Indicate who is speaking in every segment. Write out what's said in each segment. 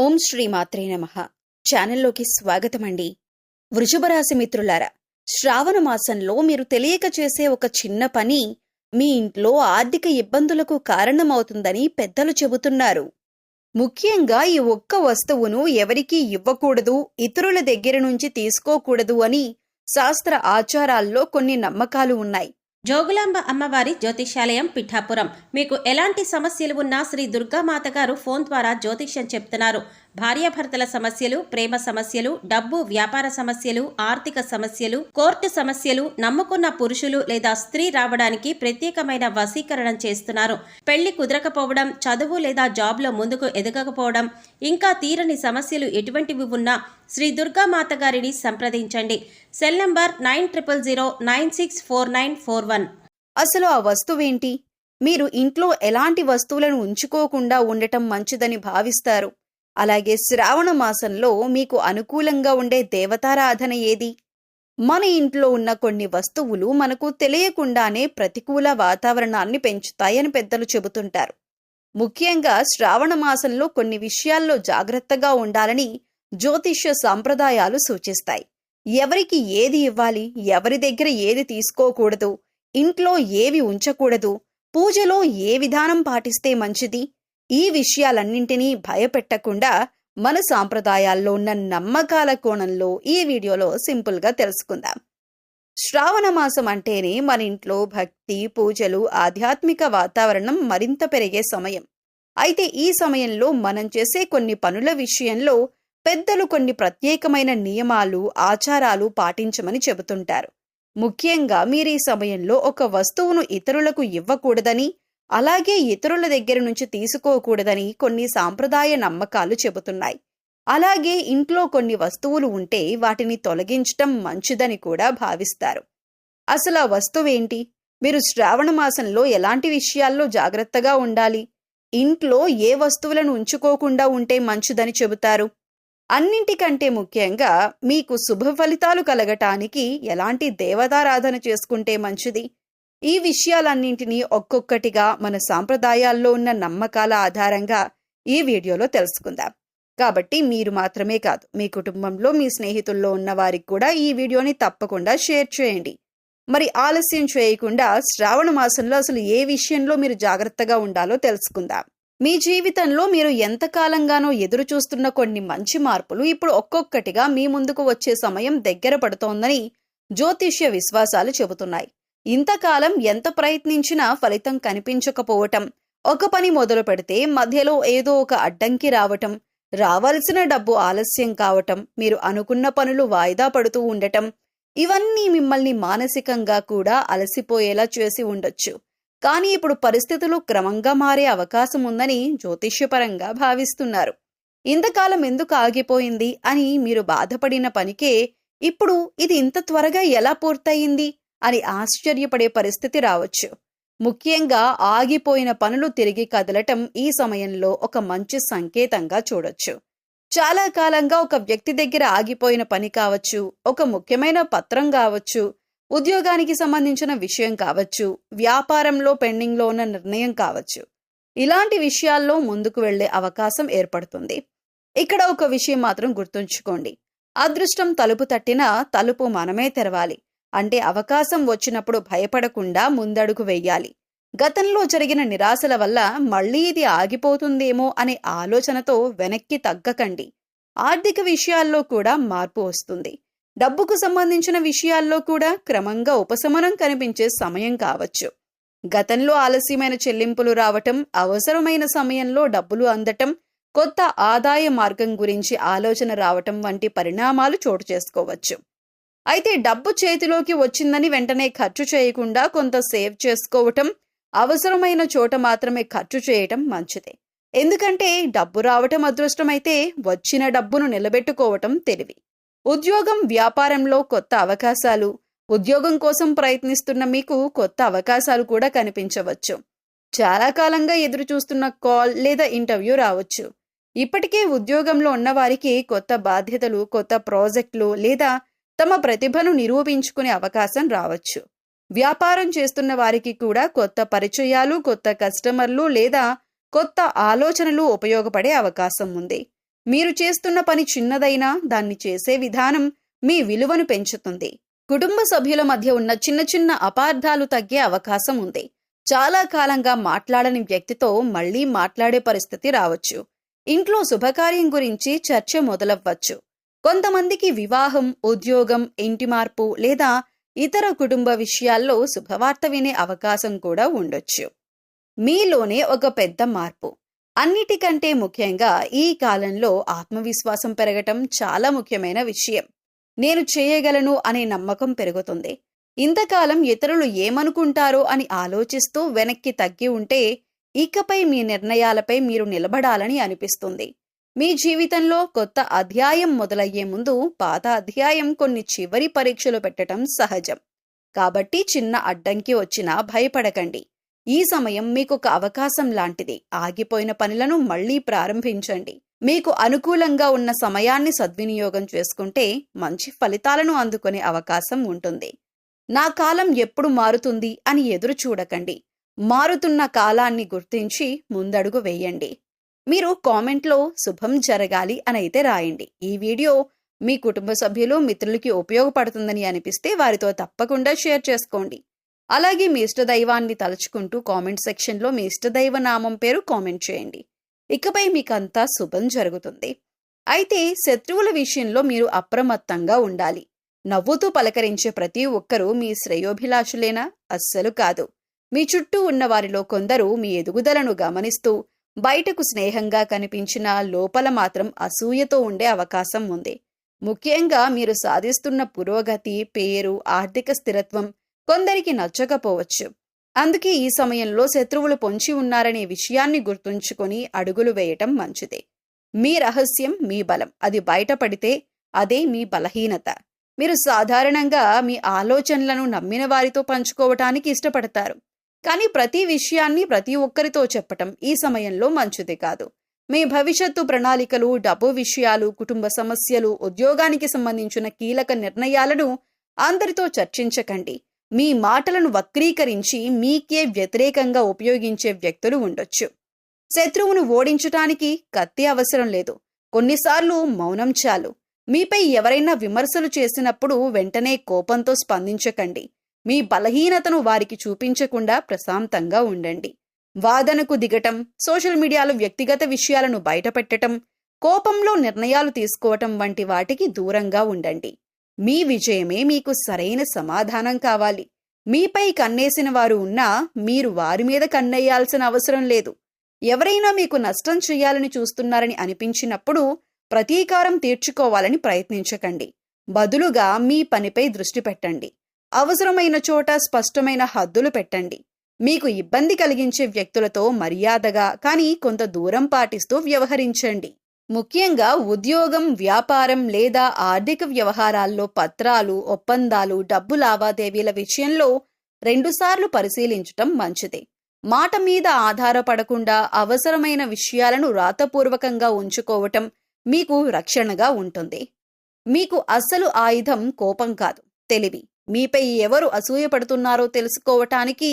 Speaker 1: ఓం శ్రీ మాత్రే నమః. ఛానల్లోకి స్వాగతమండి. వృషభరాశి మిత్రులారా, శ్రావణ మాసంలో మీరు తెలియక చేసే ఒక చిన్న పని మీ ఇంట్లో ఆర్థిక ఇబ్బందులకు కారణమవుతుందని పెద్దలు చెబుతున్నారు. ముఖ్యంగా ఈ ఒక్క వస్తువును ఎవరికీ ఇవ్వకూడదు, ఇతరుల దగ్గర నుంచి తీసుకోకూడదు అని శాస్త్ర ఆచారాల్లో కొన్ని నమ్మకాలు ఉన్నాయి.
Speaker 2: జోగులాంబ అమ్మవారి జ్యోతిష్యాలయం పిఠాపురం. మీకు ఎలాంటి సమస్యలు ఉన్నా శ్రీ దుర్గామాత గారు ఫోన్ ద్వారా జ్యోతిష్యం చెప్తున్నారు. భార్యాభర్తల సమస్యలు, ప్రేమ సమస్యలు, డబ్బు వ్యాపార సమస్యలు, ఆర్థిక సమస్యలు, కోర్టు సమస్యలు, నమ్ముకున్న పురుషులు లేదా స్త్రీ రావడానికి ప్రత్యేకమైన వశీకరణం చేస్తున్నారు. పెళ్లి కుదరకపోవడం, చదువు లేదా జాబ్లో ముందుకు ఎదగకపోవడం, ఇంకా తీరని సమస్యలు ఎటువంటివి ఉన్నా శ్రీ దుర్గామాత గారిని సంప్రదించండి. Cell number 9000964941.
Speaker 1: అసలు ఆ వస్తువేంటి? మీరు ఇంట్లో ఎలాంటి వస్తువులను ఉంచుకోకుండా ఉండటం మంచిదని భావిస్తారు? అలాగే శ్రావణ మాసంలో మీకు అనుకూలంగా ఉండే దేవతారాధన ఏది? మన ఇంట్లో ఉన్న కొన్ని వస్తువులు మనకు తెలియకుండానే ప్రతికూల వాతావరణాన్ని పెంచుతాయని పెద్దలు చెబుతుంటారు. ముఖ్యంగా శ్రావణ మాసంలో కొన్ని విషయాల్లో జాగ్రత్తగా ఉండాలని జ్యోతిష్య సంప్రదాయాలు సూచిస్తాయి. ఎవరికి ఏది ఇవ్వాలి, ఎవరి దగ్గర ఏది తీసుకోకూడదు, ఇంట్లో ఏవి ఉంచకూడదు, పూజలో ఏ విధానం పాటిస్తే మంచిది, ఈ విషయాలన్నింటినీ భయపెట్టకుండా మన సాంప్రదాయాల్లో ఉన్న నమ్మకాల కోణంలో ఈ వీడియోలో సింపుల్గా తెలుసుకుందాం. శ్రావణ మాసం అంటేనే మన ఇంట్లో భక్తి, పూజలు, ఆధ్యాత్మిక వాతావరణం మరింత పెరిగే సమయం. అయితే ఈ సమయంలో మనం చేసే కొన్ని పనుల విషయంలో పెద్దలు కొన్ని ప్రత్యేకమైన నియమాలు, ఆచారాలు పాటించమని చెబుతుంటారు. ముఖ్యంగా మీరు ఈ సమయంలో ఒక వస్తువును ఇతరులకు ఇవ్వకూడదని, అలాగే ఇతరుల దగ్గర నుంచి తీసుకోకూడదని కొన్ని సాంప్రదాయ నమ్మకాలు చెబుతున్నాయి. అలాగే ఇంట్లో కొన్ని వస్తువులు ఉంటే వాటిని తొలగించటం మంచిదని కూడా భావిస్తారు. అసలు ఆ వస్తువేంటి? మీరు శ్రావణ మాసంలో ఎలాంటి విషయాల్లో జాగ్రత్తగా ఉండాలి? ఇంట్లో ఏ వస్తువులను ఉంచుకోకుండా ఉంటే మంచిదని చెబుతారు? అన్నింటికంటే ముఖ్యంగా మీకు శుభ ఫలితాలు కలగటానికి ఎలాంటి దేవతారాధన చేసుకుంటే మంచిది? ఈ విషయాలన్నింటినీ ఒక్కొక్కటిగా మన సాంప్రదాయాల్లో ఉన్న నమ్మకాల ఆధారంగా ఈ వీడియోలో తెలుసుకుందాం. కాబట్టి మీరు మాత్రమే కాదు, మీ కుటుంబంలో మీ స్నేహితుల్లో ఉన్న వారికి కూడా ఈ వీడియోని తప్పకుండా షేర్ చేయండి. మరి ఆలస్యం చేయకుండా శ్రావణ మాసంలో అసలు ఏ విషయంలో మీరు జాగ్రత్తగా ఉండాలో తెలుసుకుందాం. మీ జీవితంలో మీరు ఎంతకాలంగానో ఎదురు చూస్తున్న కొన్ని మంచి మార్పులు ఇప్పుడు ఒక్కొక్కటిగా మీ ముందుకు వచ్చే సమయం దగ్గర పడుతోందని జ్యోతిష్య విశ్వాసాలు చెబుతున్నాయి. ఇంతకాలం ఎంత ప్రయత్నించినా ఫలితం కనిపించకపోవటం, ఒక పని మొదలు పెడితే మధ్యలో ఏదో ఒక అడ్డంకి రావటం, రావాల్సిన డబ్బు ఆలస్యం కావటం, మీరు అనుకున్న పనులు వాయిదా పడుతూ ఉండటం, ఇవన్నీ మిమ్మల్ని మానసికంగా కూడా అలసిపోయేలా చేసి ఉండొచ్చు. కానీ ఇప్పుడు పరిస్థితులు క్రమంగా మారే అవకాశం ఉందని జ్యోతిష్యపరంగా భావిస్తున్నారు. ఇంతకాలం ఎందుకు ఆగిపోయింది అని మీరు బాధపడిన పనికే ఇప్పుడు ఇది ఇంత త్వరగా ఎలా పూర్తయింది అని ఆశ్చర్యపడే పరిస్థితి రావచ్చు. ముఖ్యంగా ఆగిపోయిన పనులు తిరిగి కదలటం ఈ సమయంలో ఒక మంచి సంకేతంగా చూడొచ్చు. చాలా కాలంగా ఒక వ్యక్తి దగ్గర ఆగిపోయిన పని కావచ్చు, ఒక ముఖ్యమైన పత్రం కావచ్చు, ఉద్యోగానికి సంబంధించిన విషయం కావచ్చు, వ్యాపారంలో పెండింగ్లో ఉన్న నిర్ణయం కావచ్చు. ఇలాంటి విషయాల్లో ముందుకు వెళ్లే అవకాశం ఏర్పడుతుంది. ఇక్కడ ఒక విషయం మాత్రం గుర్తుంచుకోండి. అదృష్టం తలుపు తట్టినా తలుపు మనమే తెరవాలి. అంటే అవకాశం వచ్చినప్పుడు భయపడకుండా ముందడుగు వెయ్యాలి. గతంలో జరిగిన నిరాశల వల్ల మళ్లీ ఇది ఆగిపోతుందేమో అనే ఆలోచనతో వెనక్కి తగ్గకండి. ఆర్థిక విషయాల్లో కూడా మార్పు వస్తుంది. డబ్బుకు సంబంధించిన విషయాల్లో కూడా క్రమంగా ఉపశమనం కనిపించే సమయం కావచ్చు. గతంలో ఆలస్యమైన చెల్లింపులు రావటం, అవసరమైన సమయంలో డబ్బులు అందటం, కొత్త ఆదాయ మార్గం గురించి ఆలోచన రావటం వంటి పరిణామాలు చోటు చేసుకోవచ్చు. అయితే డబ్బు చేతిలోకి వచ్చిందని వెంటనే ఖర్చు చేయకుండా కొంత సేవ్ చేసుకోవటం, అవసరమైన చోట మాత్రమే ఖర్చు చేయటం మంచిదే. ఎందుకంటే డబ్బు రావటం అదృష్టమైతే వచ్చిన డబ్బును నిలబెట్టుకోవటం తెలివి. ఉద్యోగం, వ్యాపారంలో కొత్త అవకాశాలు, ఉద్యోగం కోసం ప్రయత్నిస్తున్న మీకు కొత్త అవకాశాలు కూడా కనిపించవచ్చు. చాలా కాలంగా ఎదురు చూస్తున్న కాల్ లేదా ఇంటర్వ్యూ రావచ్చు. ఇప్పటికే ఉద్యోగంలో ఉన్నవారికి కొత్త బాధ్యతలు, కొత్త ప్రాజెక్టులు లేదా తమ ప్రతిభను నిరూపించుకునే అవకాశం రావచ్చు. వ్యాపారం చేస్తున్న వారికి కూడా కొత్త పరిచయాలు, కొత్త కస్టమర్లు లేదా కొత్త ఆలోచనలు ఉపయోగపడే అవకాశం ఉంది. మీరు చేస్తున్న పని చిన్నదైనా దాన్ని చేసే విధానం మీ విలువను పెంచుతుంది. కుటుంబ సభ్యుల మధ్య ఉన్న చిన్న చిన్న అపార్థాలు తగ్గే అవకాశం ఉంది. చాలా కాలంగా మాట్లాడని వ్యక్తితో మళ్లీ మాట్లాడే పరిస్థితి రావచ్చు. ఇంట్లో శుభకార్యం గురించి చర్చ మొదలవ్వచ్చు. కొంతమందికి వివాహం, ఉద్యోగం, ఇంటి మార్పు లేదా ఇతర కుటుంబ విషయాల్లో శుభవార్త వినే అవకాశం కూడా ఉండొచ్చు. మీలోనే ఒక పెద్ద మార్పు. అన్నిటికంటే ముఖ్యంగా ఈ కాలంలో ఆత్మవిశ్వాసం పెరగటం చాలా ముఖ్యమైన విషయం. నేను చేయగలను అనే నమ్మకం పెరుగుతుంది. ఇంతకాలం ఇతరులు ఏమనుకుంటారో అని ఆలోచిస్తూ వెనక్కి తగ్గి ఉంటే ఇకపై మీ నిర్ణయాలపై మీరు నిలబడాలని అనిపిస్తుంది. మీ జీవితంలో కొత్త అధ్యాయం మొదలయ్యే ముందు పాత అధ్యాయం కొన్ని చివరి పరీక్షలు పెట్టడం సహజం. కాబట్టి చిన్న అడ్డంకి వచ్చినా భయపడకండి. ఈ సమయం మీకొక అవకాశం లాంటిది. ఆగిపోయిన పనులను మళ్లీ ప్రారంభించండి. మీకు అనుకూలంగా ఉన్న సమయాన్ని సద్వినియోగం చేసుకుంటే మంచి ఫలితాలను అందుకునే అవకాశం ఉంటుంది. నా కాలం ఎప్పుడు మారుతుంది అని ఎదురు చూడకండి. మారుతున్న కాలాన్ని గుర్తించి ముందడుగు వేయండి. మీరు కామెంట్లో శుభం జరగాలి అనైతే రాయండి. ఈ వీడియో మీ కుటుంబ సభ్యులు, మిత్రులకి ఉపయోగపడుతుందని అనిపిస్తే వారితో తప్పకుండా షేర్ చేసుకోండి. అలాగే మీ ఇష్టదైవాన్ని తలుచుకుంటూ కామెంట్ సెక్షన్లో మీ ఇష్టదైవ నామం పేరు కామెంట్ చేయండి. ఇకపై మీకంతా శుభం జరుగుతుంది. అయితే శత్రువుల విషయంలో మీరు అప్రమత్తంగా ఉండాలి. నవ్వుతూ పలకరించే ప్రతి ఒక్కరూ మీ శ్రేయోభిలాషులేనా? అస్సలు కాదు. మీ చుట్టూ ఉన్న వారిలో కొందరు మీ ఎదుగుదలను గమనిస్తూ బయటకు స్నేహంగా కనిపించినా లోపల మాత్రం అసూయతో ఉండే అవకాశం ఉంది. ముఖ్యంగా మీరు సాధిస్తున్న పురోగతి, పేరు, ఆర్థిక స్థిరత్వం కొందరికి నచ్చకపోవచ్చు. అందుకే ఈ సమయంలో శత్రువులు పొంచి ఉన్నారనే విషయాన్ని గుర్తుంచుకొని అడుగులు వేయటం మంచిది. మీ రహస్యం మీ బలం. అది బయటపడితే అదే మీ బలహీనత. మీరు సాధారణంగా మీ ఆలోచనలను నమ్మిన వారితో పంచుకోవటానికి ఇష్టపడతారు. కానీ ప్రతి విషయాన్ని ప్రతి ఒక్కరితో చెప్పటం ఈ సమయంలో మంచిది కాదు. మీ భవిష్యత్తు ప్రణాళికలు, డబ్బు విషయాలు, కుటుంబ సమస్యలు, ఉద్యోగానికి సంబంధించిన కీలక నిర్ణయాలను అందరితో చర్చించకండి. మీ మాటలను వక్రీకరించి మీకే వ్యతిరేకంగా ఉపయోగించే వ్యక్తులు ఉండొచ్చు. శత్రువును ఓడించటానికి కత్తి అవసరం లేదు. కొన్నిసార్లు మౌనం చాలు. మీపై ఎవరైనా విమర్శలు చేసినప్పుడు వెంటనే కోపంతో స్పందించకండి. మీ బలహీనతను వారికి చూపించకుండా ప్రశాంతంగా ఉండండి. వాదనకు దిగటం, సోషల్ మీడియాలో వ్యక్తిగత విషయాలను బయటపెట్టటం, కోపంలో నిర్ణయాలు తీసుకోవటం వంటి వాటికి దూరంగా ఉండండి. మీ విజయమే మీకు సరైన సమాధానం కావాలి. మీపై కన్నేసిన వారు ఉన్నా మీరు వారి మీద కన్నేయాల్సిన అవసరం లేదు. ఎవరైనా మీకు నష్టం చేయాలని చూస్తున్నారని అనిపించినప్పుడు ప్రతీకారం తీర్చుకోవాలని ప్రయత్నించకండి. బదులుగా మీ పనిపై దృష్టి పెట్టండి. అవసరమైన చోట స్పష్టమైన హద్దులు పెట్టండి. మీకు ఇబ్బంది కలిగించే వ్యక్తులతో మర్యాదగా కానీ కొంత దూరం పాటిస్తూ వ్యవహరించండి. ముఖ్యంగా ఉద్యోగం, వ్యాపారం లేదా ఆర్థిక వ్యవహారాల్లో పత్రాలు, ఒప్పందాలు, డబ్బు లావాదేవీల విషయంలో 2 సార్లు పరిశీలించటం మంచిది. మాట మీద ఆధారపడకుండా అవసరమైన విషయాలను రాతపూర్వకంగా ఉంచుకోవటం మీకు రక్షణగా ఉంటుంది. మీకు అసలు ఆయుధం కోపం కాదు, తెలివి. మీపై ఎవరు అసూయపడుతున్నారో తెలుసుకోవటానికి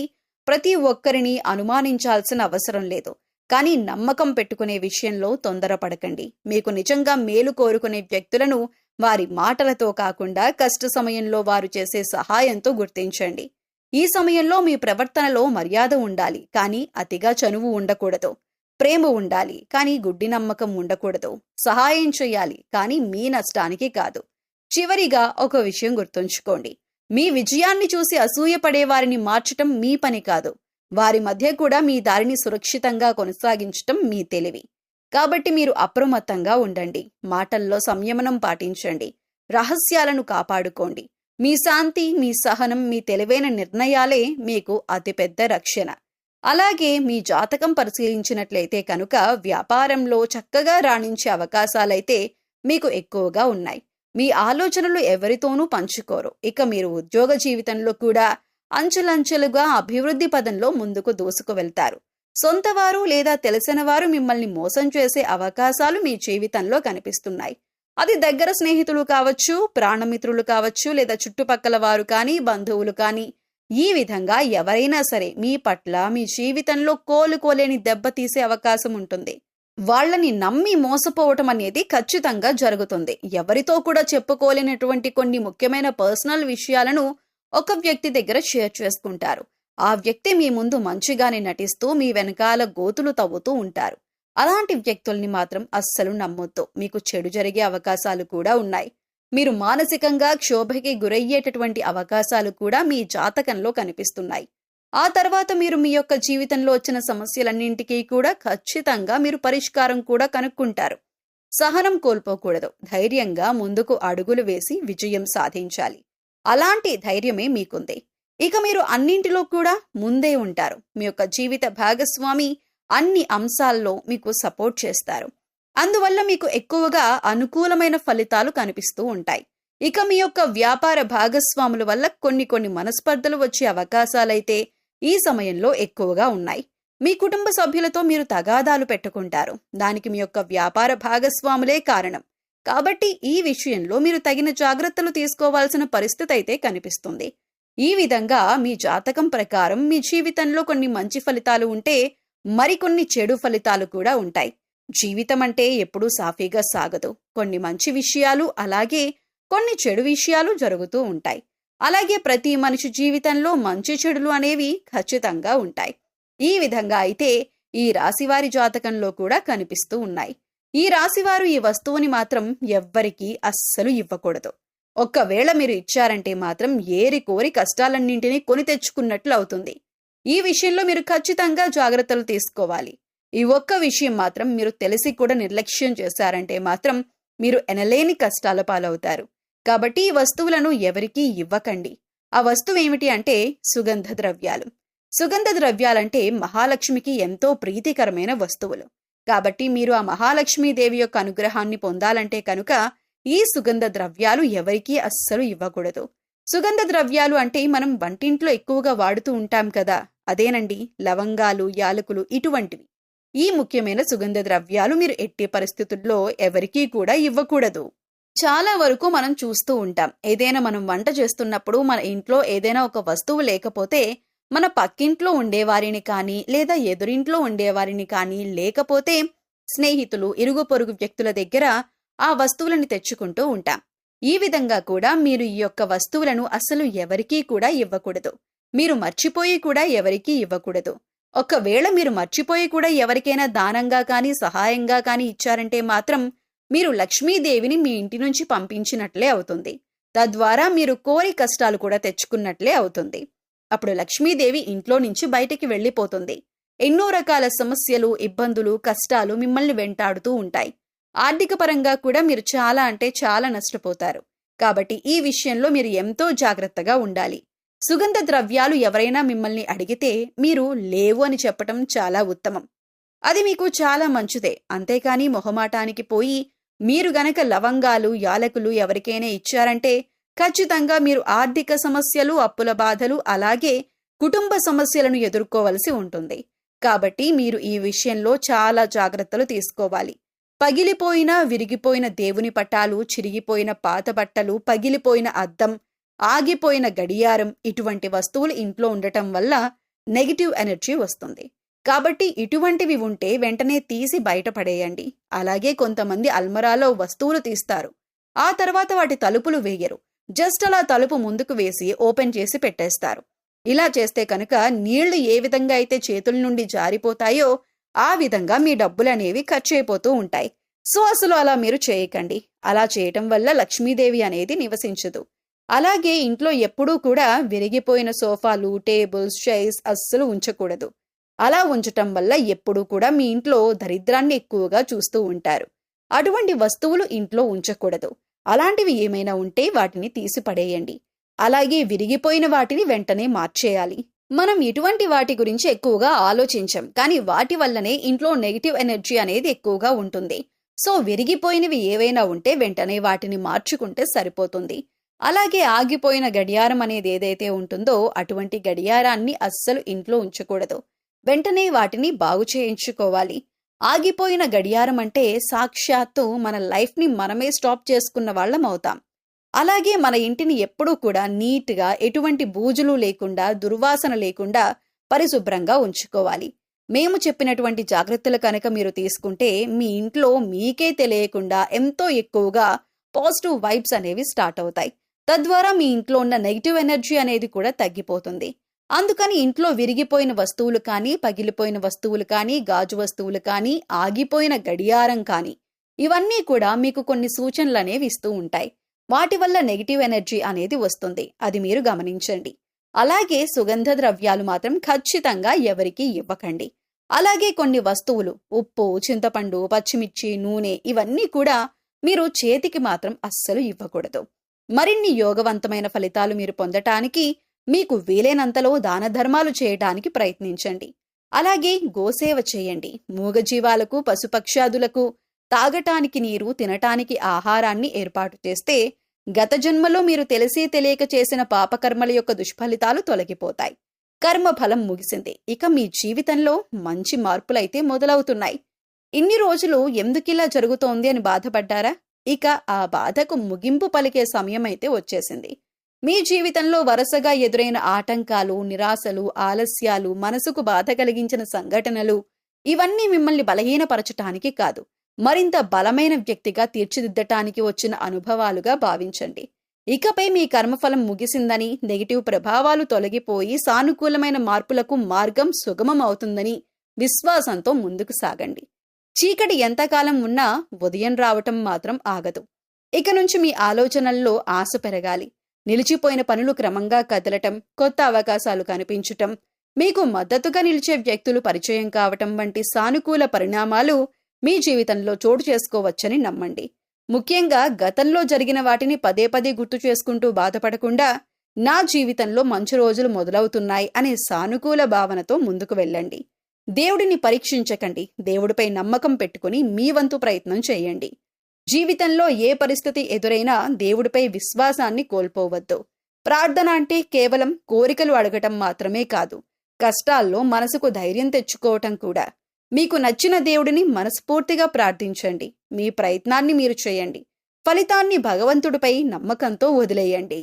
Speaker 1: ప్రతి ఒక్కరిని అనుమానించాల్సిన అవసరం లేదు. కానీ నమ్మకం పెట్టుకునే విషయంలో తొందరపడకండి. మీకు నిజంగా మేలు కోరుకునే వ్యక్తులను వారి మాటలతో కాకుండా కష్ట సమయంలో వారు చేసే సహాయంతో గుర్తించండి. ఈ సమయంలో మీ ప్రవర్తనలో మర్యాద ఉండాలి, కానీ అతిగా చనువు ఉండకూడదు. ప్రేమ ఉండాలి, కానీ గుడ్డి నమ్మకం ఉండకూడదు. సహాయం చేయాలి, కానీ మీ నష్టానికి కాదు. చివరిగా ఒక విషయం గుర్తుంచుకోండి. మీ విజయాన్ని చూసి అసూయపడే వారిని మార్చటం మీ పని కాదు. వారి మధ్య కూడా మీ దారిని సురక్షితంగా కొనసాగించటం మీ తెలివి. కాబట్టి మీరు అప్రమత్తంగా ఉండండి. మాటల్లో సంయమనం పాటించండి. రహస్యాలను కాపాడుకోండి. మీ శాంతి, మీ సహనం, మీ తెలివైన నిర్ణయాలే మీకు అతిపెద్ద రక్షణ. అలాగే మీ జాతకం పరిశీలించినట్లయితే కనుక వ్యాపారంలో చక్కగా రాణించే అవకాశాలైతే మీకు ఎక్కువగా ఉన్నాయి. మీ ఆలోచనలు ఎవరితోనూ పంచుకోరు. ఇక మీరు ఉద్యోగ జీవితంలో కూడా అంచెలంచెలుగా అభివృద్ధి పదంలో ముందుకు దూసుకు వెళ్తారు. సొంతవారు లేదా తెలిసిన వారు మిమ్మల్ని మోసం చేసే అవకాశాలు మీ జీవితంలో కనిపిస్తున్నాయి. అది దగ్గర స్నేహితులు కావచ్చు, ప్రాణమిత్రులు కావచ్చు, లేదా చుట్టుపక్కల వారు కానీ, బంధువులు కానీ, ఈ విధంగా ఎవరైనా సరే మీ పట్ల, మీ జీవితంలో కోలుకోలేని దెబ్బ తీసే అవకాశం ఉంటుంది. వాళ్ళని నమ్మి మోసపోవటం అనేది ఖచ్చితంగా జరుగుతుంది. ఎవరితో కూడా చెప్పుకోలేనటువంటి కొన్ని ముఖ్యమైన పర్సనల్ విషయాలను ఒక వ్యక్తి దగ్గర షేర్ చేసుకుంటారు. ఆ వ్యక్తి మీ ముందు మంచిగానే నటిస్తూ మీ వెనకాల గోతులు తవ్వుతూ ఉంటారు. అలాంటి వ్యక్తుల్ని మాత్రం అస్సలు నమ్మొద్దు. మీకు చెడు జరిగే అవకాశాలు కూడా ఉన్నాయి. మీరు మానసికంగా క్షోభకి గురయ్యేటటువంటి అవకాశాలు కూడా మీ జాతకంలో కనిపిస్తున్నాయి. ఆ తర్వాత మీరు మీ యొక్క జీవితంలో వచ్చిన సమస్యలన్నింటికీ కూడా ఖచ్చితంగా మీరు పరిష్కారం కూడా కనుక్కుంటారు. సహనం కోల్పోకూడదు. ధైర్యంగా ముందుకు అడుగులు వేసి విజయం సాధించాలి. అలాంటి ధైర్యమే మీకుంది. ఇక మీరు అన్నింటిలో కూడా ముందే ఉంటారు. మీ యొక్క జీవిత భాగస్వామి అన్ని అంశాల్లో మీకు సపోర్ట్ చేస్తారు. అందువల్ల మీకు ఎక్కువగా అనుకూలమైన ఫలితాలు కనిపిస్తూ ఉంటాయి. ఇక మీ యొక్క వ్యాపార భాగస్వాముల వల్ల కొన్ని మనస్పర్ధలు వచ్చే అవకాశాలైతే ఈ సమయంలో ఎక్కువగా ఉన్నాయి. మీ కుటుంబ సభ్యులతో మీరు తగాదాలు పెట్టుకుంటారు. దానికి మీ యొక్క వ్యాపార భాగస్వాములే కారణం. కాబట్టి ఈ విషయంలో మీరు తగిన జాగ్రత్తలు తీసుకోవాల్సిన పరిస్థితి అయితే కనిపిస్తుంది. ఈ విధంగా మీ జాతకం ప్రకారం మీ జీవితంలో కొన్ని మంచి ఫలితాలు ఉంటే మరికొన్ని చెడు ఫలితాలు కూడా ఉంటాయి. జీవితం అంటే ఎప్పుడూ సాఫీగా సాగదు. కొన్ని మంచి విషయాలు అలాగే కొన్ని చెడు విషయాలు జరుగుతూ ఉంటాయి. అలాగే ప్రతి మనిషి జీవితంలో మంచి చెడులు అనేవి ఖచ్చితంగా ఉంటాయి. ఈ విధంగా అయితే ఈ రాశివారి జాతకంలో కూడా కనిపిస్తూ ఉన్నాయి. ఈ రాశివారు ఈ వస్తువుని మాత్రం ఎవ్వరికీ అస్సలు ఇవ్వకూడదు. ఒక్కవేళ మీరు ఇచ్చారంటే మాత్రం ఏరి కోరి కష్టాలన్నింటినీ కొని తెచ్చుకున్నట్లు అవుతుంది. ఈ విషయంలో మీరు ఖచ్చితంగా జాగ్రత్తలు తీసుకోవాలి. ఈ ఒక్క విషయం మాత్రం మీరు తెలిసి కూడా నిర్లక్ష్యం చేశారంటే మాత్రం మీరు ఎనలేని కష్టాల పాలవుతారు. కాబట్టి ఈ వస్తువులను ఎవరికీ ఇవ్వకండి. ఆ వస్తువు ఏమిటి అంటే సుగంధ ద్రవ్యాలు. సుగంధ ద్రవ్యాలంటే మహాలక్ష్మికి ఎంతో ప్రీతికరమైన వస్తువులు. కాబట్టి మీరు ఆ మహాలక్ష్మీదేవి యొక్క అనుగ్రహాన్ని పొందాలంటే కనుక ఈ సుగంధ ద్రవ్యాలు ఎవరికీ అస్సలు ఇవ్వకూడదు. సుగంధ ద్రవ్యాలు అంటే మనం వంటింట్లో ఎక్కువగా వాడుతూ ఉంటాం కదా, అదేనండి లవంగాలు, యాలకులు ఇటువంటివి. ఈ ముఖ్యమైన సుగంధ ద్రవ్యాలు మీరు ఎట్టి పరిస్థితుల్లో ఎవరికీ కూడా ఇవ్వకూడదు. చాలా వరకు మనం చూస్తూ ఉంటాం, ఏదైనా మనం వంట చేస్తున్నప్పుడు మన ఇంట్లో ఏదైనా ఒక వస్తువు లేకపోతే మన పక్కింట్లో ఉండేవారిని కానీ లేదా ఎదురింట్లో ఉండేవారిని కానీ లేకపోతే స్నేహితులు, ఇరుగు పొరుగు వ్యక్తుల దగ్గర ఆ వస్తువులను తెచ్చుకుంటూ ఉంటాం. ఈ విధంగా కూడా మీరు ఈ యొక్క వస్తువులను అసలు ఎవరికీ కూడా ఇవ్వకూడదు. మీరు మర్చిపోయి కూడా ఎవరికీ ఇవ్వకూడదు. ఒకవేళ మీరు మర్చిపోయి కూడా ఎవరికైనా దానంగా కానీ సహాయంగా కానీ ఇచ్చారంటే మాత్రం మీరు లక్ష్మీదేవిని మీ ఇంటి నుంచి పంపించినట్లే అవుతుంది. తద్వారా మీరు కోరి కష్టాలు కూడా తెచ్చుకున్నట్లే అవుతుంది. అప్పుడు లక్ష్మీదేవి ఇంట్లో నుంచి బయటికి వెళ్ళిపోతుంది. ఎన్నో రకాల సమస్యలు, ఇబ్బందులు, కష్టాలు మిమ్మల్ని వెంటాడుతూ ఉంటాయి. ఆర్థిక పరంగా కూడా మీరు చాలా అంటే చాలా నష్టపోతారు. కాబట్టి ఈ విషయంలో మీరు ఎంతో జాగ్రత్తగా ఉండాలి. సుగంధ ద్రవ్యాలు ఎవరైనా మిమ్మల్ని అడిగితే మీరు లేవు అని చెప్పటం చాలా ఉత్తమం. అది మీకు చాలా మంచిదే. అంతేకాని మొహమాటానికి పోయి మీరు గనక లవంగాలు, యాలకులు ఎవరికైనా ఇచ్చారంటే ఖచ్చితంగా మీరు ఆర్థిక సమస్యలు, అప్పుల బాధలు అలాగే కుటుంబ సమస్యలను ఎదుర్కోవలసి ఉంటుంది. కాబట్టి మీరు ఈ విషయంలో చాలా జాగ్రత్తలు తీసుకోవాలి. పగిలిపోయిన, విరిగిపోయిన దేవుని పటాలు, చిరిగిపోయిన పాత బట్టలు, పగిలిపోయిన అద్దం, ఆగిపోయిన గడియారం ఇటువంటి వస్తువులు ఇంట్లో ఉండటం వల్ల నెగిటివ్ ఎనర్జీ వస్తుంది. కాబట్టి ఇటువంటివి ఉంటే వెంటనే తీసి బయటపడేయండి. అలాగే కొంతమంది అల్మరాలో వస్తువులు తీస్తారు. ఆ తర్వాత వాటి తలుపులు వేయరు. జస్ట్ అలా తలుపు ముందుకు వేసి ఓపెన్ చేసి పెట్టేస్తారు. ఇలా చేస్తే కనుక నీళ్లు ఏ విధంగా అయితే చేతుల నుండి జారిపోతాయో ఆ విధంగా మీ డబ్బులనేవి ఖర్చు అయిపోతూ ఉంటాయి. సో అసలు అలా మీరు చేయకండి. అలా చేయటం వల్ల లక్ష్మీదేవి అనేది నివసించదు. అలాగే ఇంట్లో ఎప్పుడూ కూడా విరిగిపోయిన సోఫాలు, టేబుల్స్, చైర్స్ అస్సలు ఉంచకూడదు. అలా ఉంచటం వల్ల ఎప్పుడూ కూడా మీ ఇంట్లో దరిద్రాన్ని ఎక్కువగా చూస్తూ ఉంటారు. అటువంటి వస్తువులు ఇంట్లో ఉంచకూడదు. అలాంటివి ఏమైనా ఉంటే వాటిని తీసి పడేయండి. అలాగే విరిగిపోయిన వాటిని వెంటనే మార్చేయాలి. మనం ఇటువంటి వాటి గురించి ఎక్కువగా ఆలోచించం, కానీ వాటి వల్లనే ఇంట్లో నెగిటివ్ ఎనర్జీ అనేది ఎక్కువగా ఉంటుంది. సో విరిగిపోయినవి ఏవైనా ఉంటే వెంటనే వాటిని మార్చుకుంటే సరిపోతుంది. అలాగే ఆగిపోయిన గడియారం అనేది ఏదైతే ఉంటుందో అటువంటి గడియారాన్ని అస్సలు ఇంట్లో ఉంచకూడదు. వెంటనే వాటిని బాగు చేయించుకోవాలి. ఆగిపోయిన గడియారం అంటే సాక్షాత్తు మన లైఫ్ని మనమే స్టాప్ చేసుకున్న వాళ్ళం అవుతాం. అలాగే మన ఇంటిని ఎప్పుడూ కూడా నీట్గా, ఎటువంటి బూజులు లేకుండా, దుర్వాసన లేకుండా పరిశుభ్రంగా ఉంచుకోవాలి. మేము చెప్పినటువంటి జాగ్రత్తలు కనుక మీరు తీసుకుంటే మీ ఇంట్లో మీకే తెలియకుండా ఎంతో ఎక్కువగా పాజిటివ్ వైబ్స్ అనేవి స్టార్ట్ అవుతాయి. తద్వారా మీ ఇంట్లో ఉన్న నెగిటివ్ ఎనర్జీ అనేది కూడా తగ్గిపోతుంది. అందుకని ఇంట్లో విరిగిపోయిన వస్తువులు కానీ, పగిలిపోయిన వస్తువులు కానీ, గాజు వస్తువులు కానీ, ఆగిపోయిన గడియారం కానీ ఇవన్నీ కూడా మీకు కొన్ని సూచనలు అనేవి ఇస్తూ ఉంటాయి. వాటి వల్ల నెగిటివ్ ఎనర్జీ అనేది వస్తుంది. అది మీరు గమనించండి. అలాగే సుగంధ ద్రవ్యాలు మాత్రం ఖచ్చితంగా ఎవరికీ ఇవ్వకండి. అలాగే కొన్ని వస్తువులు ఉప్పు, చింతపండు, పచ్చిమిర్చి, నూనె ఇవన్నీ కూడా మీరు చేతికి మాత్రం అస్సలు ఇవ్వకూడదు. మరిన్ని యోగవంతమైన ఫలితాలు మీరు పొందటానికి మీకు వీలైనంతలో దాన ధర్మాలు చేయటానికి ప్రయత్నించండి. అలాగే గోసేవ చేయండి. మూగజీవాలకు, పశుపక్ష్యాదులకు తాగటానికి నీరు, తినటానికి ఆహారాన్ని ఏర్పాటు చేస్తే గత జన్మలో మీరు తెలిసి తెలియక చేసిన పాపకర్మల యొక్క దుష్ఫలితాలు తొలగిపోతాయి. కర్మఫలం ముగిసింది. ఇక మీ జీవితంలో మంచి మార్పులైతే మొదలవుతున్నాయి. ఇన్ని రోజులు ఎందుకిలా జరుగుతోంది అని బాధపడ్డారా? ఇక ఆ బాధకు ముగింపు పలికే సమయం అయితే వచ్చేసింది. మీ జీవితంలో వరుసగా ఎదురైన ఆటంకాలు, నిరాశలు, ఆలస్యాలు, మనసుకు బాధ కలిగించిన సంఘటనలు ఇవన్నీ మిమ్మల్ని బలహీనపరచటానికి కాదు, మరింత బలమైన వ్యక్తిగా తీర్చిదిద్దటానికి వచ్చిన అనుభవాలుగా భావించండి. ఇకపై మీ కర్మఫలం ముగిసిందని, నెగిటివ్ ప్రభావాలు తొలగిపోయి సానుకూలమైన మార్పులకు మార్గం సుగమం అవుతుందని విశ్వాసంతో ముందుకు సాగండి. చీకటి ఎంతకాలం ఉన్నా ఉదయం రావటం మాత్రం ఆగదు. ఇక నుంచి మీ ఆలోచనల్లో ఆశ పెరగాలి. నిలిచిపోయిన పనులు క్రమంగా కదలటం, కొత్త అవకాశాలు కనిపించటం, మీకు మద్దతుగా నిలిచే వ్యక్తులు పరిచయం కావటం వంటి సానుకూల పరిణామాలు మీ జీవితంలో చోటు చేసుకోవచ్చని నమ్మండి. ముఖ్యంగా గతంలో జరిగిన వాటిని పదే పదే గుర్తు చేసుకుంటూ బాధపడకుండా నా జీవితంలో మంచి రోజులు మొదలవుతున్నాయి అనే సానుకూల భావనతో ముందుకు వెళ్ళండి. దేవుడిని పరీక్షించకండి. దేవుడిపై నమ్మకం పెట్టుకుని మీ వంతు ప్రయత్నం చేయండి. జీవితంలో ఏ పరిస్థితి ఎదురైనా దేవుడిపై విశ్వాసాన్ని కోల్పోవద్దు. ప్రార్థన అంటే కేవలం కోరికలు అడగటం మాత్రమే కాదు, కష్టాల్లో మనసుకు ధైర్యం తెచ్చుకోవటం కూడా. మీకు నచ్చిన దేవుడిని మనస్ఫూర్తిగా ప్రార్థించండి. మీ ప్రయత్నాన్ని మీరు చేయండి. ఫలితాన్ని భగవంతుడిపై నమ్మకంతో వదిలేయండి.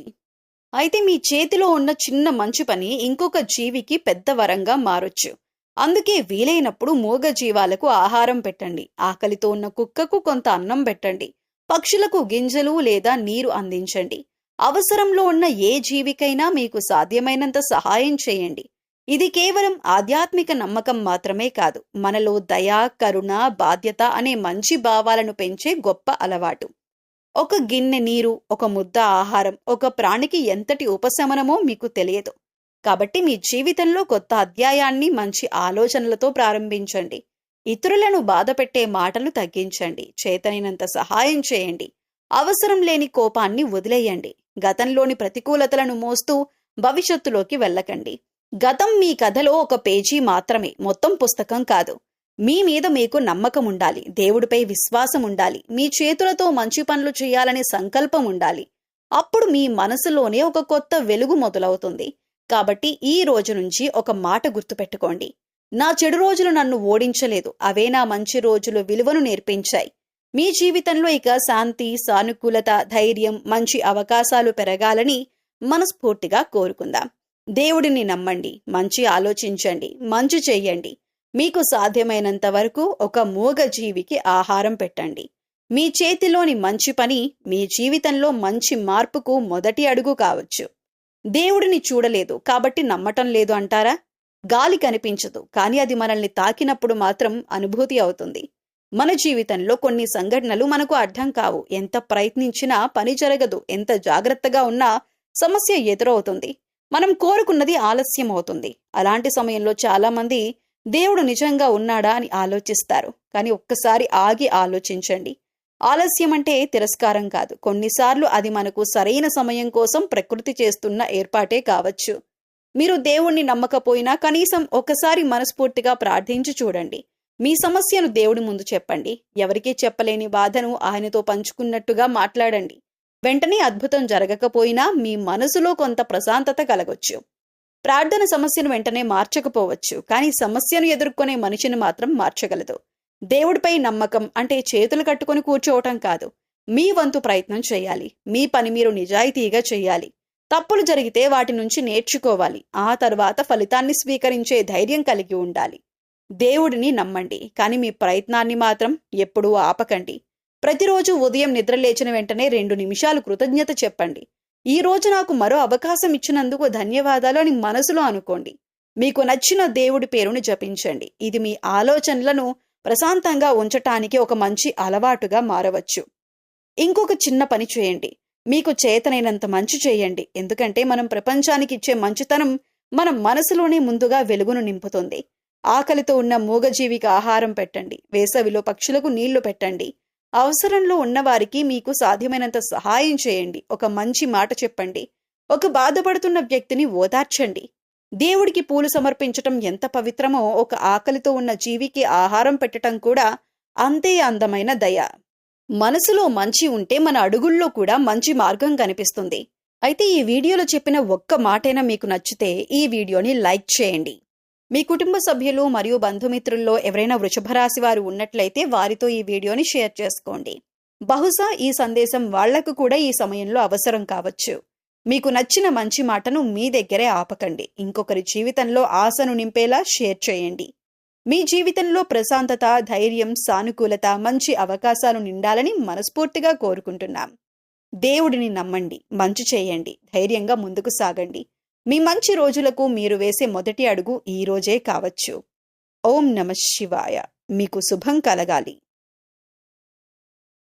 Speaker 1: అయితే మీ చేతిలో ఉన్న చిన్న మంచి పని ఇంకొక జీవికి పెద్ద వరంగా మారొచ్చు. అందుకే వీలైనప్పుడు మూగ జీవాలకు ఆహారం పెట్టండి. ఆకలితో ఉన్న కుక్కకు కొంత అన్నం పెట్టండి. పక్షులకు గింజలు లేదా నీరు అందించండి. అవసరంలో ఉన్న ఏ జీవికైనా మీకు సాధ్యమైనంత సహాయం చేయండి. ఇది కేవలం ఆధ్యాత్మిక నమ్మకం మాత్రమే కాదు, మనలో దయ, కరుణ, బాధ్యత అనే మంచి భావాలను పెంచే గొప్ప అలవాటు. ఒక గిన్నె నీరు, ఒక ముద్ద ఆహారం ఒక ప్రాణికి ఎంతటి ఉపశమనమో మీకు తెలియదు. కాబట్టి మీ జీవితంలో కొత్త అధ్యాయాన్ని మంచి ఆలోచనలతో ప్రారంభించండి. ఇతరులను బాధపెట్టే మాటలు తగ్గించండి. చేతనైనంత సహాయం చేయండి. అవసరం లేని కోపాన్ని వదిలేయండి. గతంలోని ప్రతికూలతలను మోస్తూ భవిష్యత్తులోకి వెళ్ళకండి. గతం మీ కథలో ఒక పేజీ మాత్రమే, మొత్తం పుస్తకం కాదు. మీ మీద మీకు నమ్మకం ఉండాలి. దేవుడిపై విశ్వాసం ఉండాలి. మీ చేతులతో మంచి పనులు చేయాలనే సంకల్పం ఉండాలి. అప్పుడు మీ మనసులోనే ఒక కొత్త వెలుగు మొదలవుతుంది. కాబట్టి ఈ రోజు నుంచి ఒక మాట గుర్తుపెట్టుకోండి. నా చెడు రోజులు నన్ను ఓడించలేదు, అవే నా మంచి రోజులు విలువను నేర్పించాయి. మీ జీవితంలో ఇక శాంతి, సానుకూలత, ధైర్యం, మంచి అవకాశాలు పెరగాలని మనస్ఫూర్తిగా కోరుకుందాం. దేవుడిని నమ్మండి, మంచి ఆలోచించండి, మంచి చెయ్యండి. మీకు సాధ్యమైనంత వరకు ఒక మూగ జీవికి ఆహారం పెట్టండి. మీ చేతిలోని మంచి పని మీ జీవితంలో మంచి మార్పుకు మొదటి అడుగు కావచ్చు. దేవుడిని చూడలేదు కాబట్టి నమ్మటం లేదు అంటారా? గాలి కనిపించదు, కానీ అది మనల్ని తాకినప్పుడు మాత్రం అనుభూతి అవుతుంది. మన జీవితంలో కొన్ని సంఘటనలు మనకు అర్థం కావు. ఎంత ప్రయత్నించినా పని జరగదు. ఎంత జాగ్రత్తగా ఉన్నా సమస్య ఎదురవుతుంది. మనం కోరుకున్నది ఆలస్యం అవుతుంది. అలాంటి సమయంలో చాలా మంది దేవుడు నిజంగా ఉన్నాడా అని ఆలోచిస్తారు. కానీ ఒక్కసారి ఆగి ఆలోచించండి. ఆలస్యం అంటే తిరస్కారం కాదు. కొన్నిసార్లు అది మనకు సరైన సమయం కోసం ప్రకృతి చేస్తున్న ఏర్పాటే కావచ్చు. మీరు దేవుణ్ణి నమ్మకపోయినా కనీసం ఒకసారి మనస్ఫూర్తిగా ప్రార్థించి చూడండి. మీ సమస్యను దేవుడి ముందు చెప్పండి. ఎవరికీ చెప్పలేని బాధను ఆయనతో పంచుకున్నట్టుగా మాట్లాడండి. వెంటనే అద్భుతం జరగకపోయినా మీ మనసులో కొంత ప్రశాంతత కలగొచ్చు. ప్రార్థన సమస్యను వెంటనే మార్చకపోవచ్చు, కానీ సమస్యను ఎదుర్కొనే మనిషిని మాత్రం మార్చగలదు. దేవుడిపై నమ్మకం అంటే చేతులు కట్టుకొని కూర్చోవటం కాదు. మీ వంతు ప్రయత్నం చేయాలి. మీ పని మీరు నిజాయితీగా చేయాలి. తప్పులు జరిగితే వాటి నుంచి నేర్చుకోవాలి. ఆ తర్వాత ఫలితాన్ని స్వీకరించే ధైర్యం కలిగి ఉండాలి. దేవుడిని నమ్మండి, కానీ మీ ప్రయత్నాన్ని మాత్రం ఎప్పుడూ ఆపకండి. ప్రతిరోజు ఉదయం నిద్ర లేచిన వెంటనే 2 నిమిషాలు కృతజ్ఞత చెప్పండి. ఈ రోజు నాకు మరో అవకాశం ఇచ్చినందుకు ధన్యవాదాలు అని మనసులో అనుకోండి. మీకు నచ్చిన దేవుడి పేరును జపించండి. ఇది మీ ఆలోచనలను ప్రశాంతంగా ఉంచటానికి ఒక మంచి అలవాటుగా మారవచ్చు. ఇంకొక చిన్న పని చేయండి. మీకు చేతనైనంత మంచి చేయండి. ఎందుకంటే మనం ప్రపంచానికి ఇచ్చే మంచితనం మన మనసులోనే ముందుగా వెలుగును నింపుతుంది. ఆకలితో ఉన్న మూగజీవికి ఆహారం పెట్టండి. వేసవిలో పక్షులకు నీళ్లు పెట్టండి. అవసరంలో ఉన్నవారికి మీకు సాధ్యమైనంత సహాయం చేయండి. ఒక మంచి మాట చెప్పండి. ఒక బాధపడుతున్న వ్యక్తిని ఓదార్చండి. దేవుడికి పూలు సమర్పించటం ఎంత పవిత్రమో, ఒక ఆకలితో ఉన్న జీవికి ఆహారం పెట్టటం కూడా అంతే అందమైన దయ. మనసులో మంచి ఉంటే మన అడుగుల్లో కూడా మంచి మార్గం కనిపిస్తుంది. అయితే ఈ వీడియోలో చెప్పిన ఒక్క మాటైనా మీకు నచ్చితే ఈ వీడియోని లైక్ చేయండి. మీ కుటుంబ సభ్యులు మరియు బంధుమిత్రుల్లో ఎవరైనా వృషభ రాశి వారు ఉన్నట్లయితే వారితో ఈ వీడియోని షేర్ చేసుకోండి. బహుశా ఈ సందేశం వాళ్లకు కూడా ఈ సమయంలో అవసరం కావచ్చు. మీకు నచ్చిన మంచి మాటను మీ దగ్గరే ఆపకండి. ఇంకొకరి జీవితంలో ఆశను నింపేలా షేర్ చేయండి. మీ జీవితంలో ప్రశాంతత, ధైర్యం, సానుకూలత, మంచి అవకాశాలు నిండాలని మనస్ఫూర్తిగా కోరుకుంటున్నాం. దేవుడిని నమ్మండి, మంచి చేయండి, ధైర్యంగా ముందుకు సాగండి. మీ మంచి రోజులకు మీరు వేసే మొదటి అడుగు ఈ రోజే కావచ్చు. ఓం నమః శివాయ. మీకు శుభం కలగాలి.